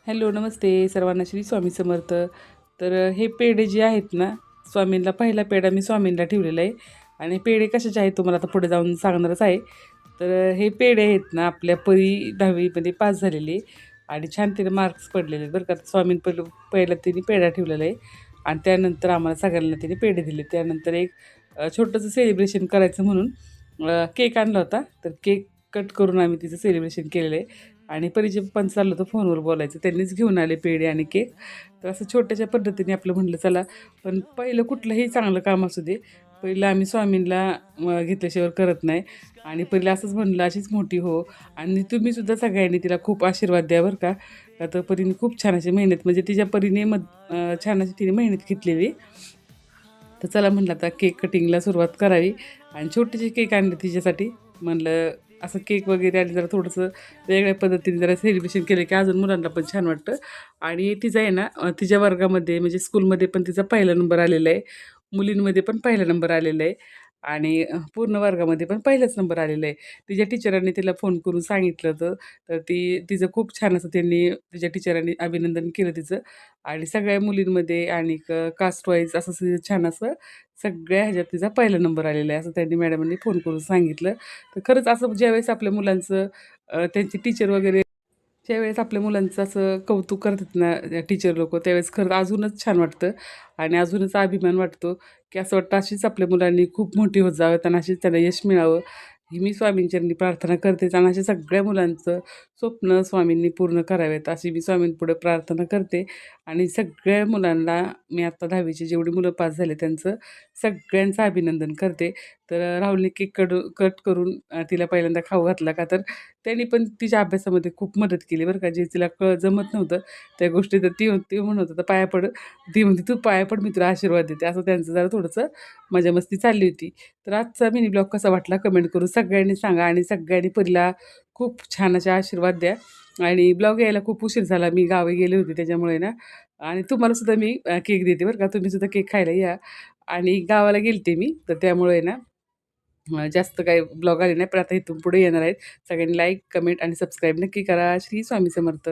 Hello, नमस्ते सर्वांना. श्री स्वामी समर्थ. तर हे पेढे जे आहेत ना, स्वामींना पहिला पेढा मी स्वामींना ठेवलेला आहे आणि पेढे कशाचे आहेत तुम्हाला आता पुढे जाऊन सांगणारच आहे. तर हे पेढे आहेत ना, आपल्या परी 10वी पास झालेले आणि छान तिने मार्क्स पडलेले आहेत बरं का. स्वामीं पहिलं तिने पेढा ठेवलेला आहे आणि त्यानंतर आम्हाला सगळ्यांना तिने पेढे दिले. त्यानंतर एक छोटंसं सेलिब्रेशन करायचं म्हणून केक आणला होता. तर केक कट करून आम्ही तिचं सेलिब्रेशन केलेलं आहे आणि परीचे पण चाललं होतं फोनवर बोलायचं. त्यांनीच घेऊन आले पेढे आणि केक. तर असं छोट्याशा पद्धतीने आपलं म्हटलं चला, पण पहिलं कुठलंही चांगलं काम असू दे, पहिलं आम्ही स्वामींना घेतल्याशिवाय करत नाही आणि पहिलं असंच म्हणलं अशीच मोठी हो. आणि तुम्हीसुद्धा सगळ्यांनी तिला खूप आशीर्वाद द्या बरं का. का तर परीने खूप छान अशी मेहनत म्हणजे तिच्या परीने छान अशी तिने मेहनत घेतलेली. तर चला म्हटलं आता केक कटिंगला सुरुवात करावी आणि छोटेसे केक आणले तिच्यासाठी. म्हणलं असं केक वगैरे आणि जरा थोडंसं वेगळ्या पद्धतीने जरा सेलिब्रेशन केलं की अजून मुलांना पण छान वाटतं. आणि तिचं आहे ना तिच्या वर्गामध्ये म्हणजे स्कूलमध्ये पण तिचा पहिला नंबर आलेला आहे. मुलींमध्ये पण पहिला नंबर आलेला आहे आणि पूर्ण वर्गामध्ये पण पहिलाच नंबर आलेला आहे. तिच्या टीचरांनी तिला फोन करून सांगितलं होतं. तर तिचं खूप छान असं त्यांनी तिच्या टीचरांनी अभिनंदन केलं तिचं आणि सगळ्या मुलींमध्ये आणि कास्ट वाईज असं छान असं सगळ्या ह्याच्यात तिचा पहिला नंबर आलेला आहे, असं त्यांनी मॅडमांनी फोन करून सांगितलं. तर खरंच असं ज्यावेळेस आपल्या मुलांचं त्यांची टीचर वगैरे ज्यावेळेस आपल्या मुलांचं असं कौतुक करतात ना टीचर लोकं, त्यावेळेस खरंच अजूनच छान वाटतं आणि अजूनच अभिमान वाटतो, की असं वाटतं अशीच आपल्या मुलांनी खूप मोठी होत जावेत आणि अशीच त्यांना यश मिळावं. ही मी स्वामींचरणी प्रार्थना करतेच आणि अशा सगळ्या मुलांचं स्वप्न स्वामींनी पूर्ण करावेत, अशी मी स्वामींपुढे प्रार्थना करते. आणि सगळ्या मुलांना मी आत्ता 10वीची जेवढी मुलं पास झाले त्यांचं सगळ्यांचं अभिनंदन करते. तर राहुलने केक कट करून तिला पहिल्यांदा खाऊ घातला का तर त्यांनी पण तिच्या अभ्यासामध्ये खूप मदत केली बरं का. जे तिला जमत नव्हतं त्या गोष्टी तर ती म्हणत होतं पाया पड. ती म्हणते, "तू पाया पड, मी तुला आशीर्वाद देते." असं त्यांचं जरा थोडंसं मजा-मस्ती चालली होती. तर आजचा मिनी ब्लॉग कसा वाटला कमेंट करून सगळ्यांनी सांगा आणि सगळ्यांनी परीला खूप छान असे आशीर्वाद द्या. आणि ब्लॉग यायला खूप उशीर झाला. मी गावी गेले होते त्याच्यामुळे ना. आणि तुम्हाला सुद्धा मी केक देते बरं का. तुम्ही सुद्धा केक खायला या. आणि गावाला गेलते मी, तर त्यामुळे ना जास्त काही ब्लॉग आले नाही, पण आता इथून पुढे येणार आहेत. सगळ्यांनी लाईक, कमेंट आणि सबस्क्राईब नक्की करा. श्री स्वामी समर्थ.